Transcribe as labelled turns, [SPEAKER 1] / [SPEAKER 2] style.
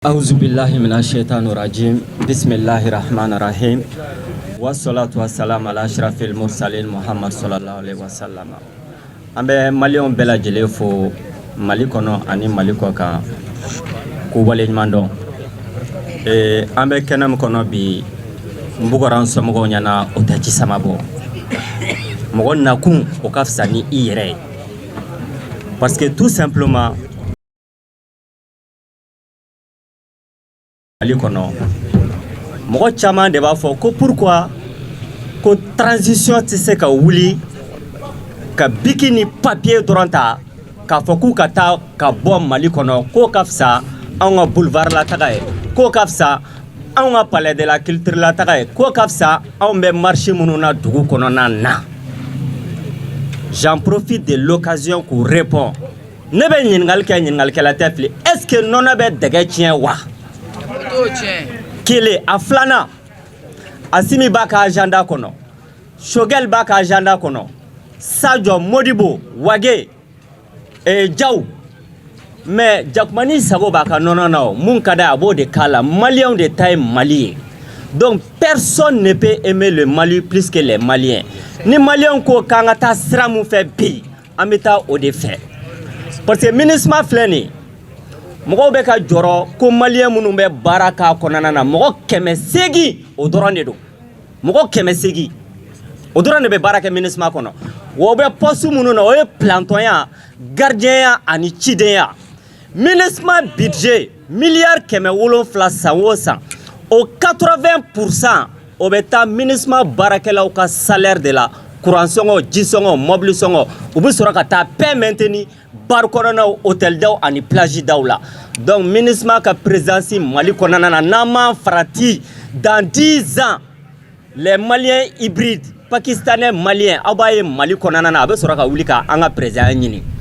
[SPEAKER 1] Auzubillahi minash-shaytanir-rajim. Bismillahir-rahmanir-rahim. Wassalatu wassalamu ala ashrafil mursalin Muhammad sallallahu alaihi wasallam. Ambe malion bela jele fo Mali kono ani Mali ko kan ku wale nyando ambe kenam kono bi mbugoran somogo nyana otachi samabo mogo nakun o kafsa ni ire parce que tout simplement Ali kono mogo chama de ba fo ko pourquoi ko transition tise ka wuli ka bikini papier dronta ka foku ka ta ka bom Mali kono ko kafsa on boulevard la tagay ko kafsa on palais de la culture la tagay ko kafsa on be marché mununa dugu kono na. J'en profite de l'occasion pour répondre ne be nyingal ke la tefli est-ce que non be dege tien wa Kele aflana Asimi baka agenda kono Shogel baka agenda kono Sadio Modibo Wage Diaw mais Jakmani Sago baka non mun kada abo de kala Maliens de taille malien. Donc personne ne peut aimer le Mali plus que les Maliens. Ni Maliens ko kangata sramu fait bi ameta au défait. Parce que ministre fleni mogo be ka joro ko malien munu be baraka konana na mogo kemesegi o dorande do mogo kemesegi o dorande be baraka ministre kono wo be postu munu na o e plantoya gardien ya ani chidenya ministre budget milliard keme wolo flasa wosan au 80% o beta ministre barakela o ka salaire de la courant songo jisongo mobile songo ubu sura ta paix maintenir bar corona hôtel daw ani plage daw la. Donc ministre ka présence Mali konana na frati dans 10 ans les Maliens hybrides pakistanais maliens abaye Mali konana na abe sura ka wulika anga président nyini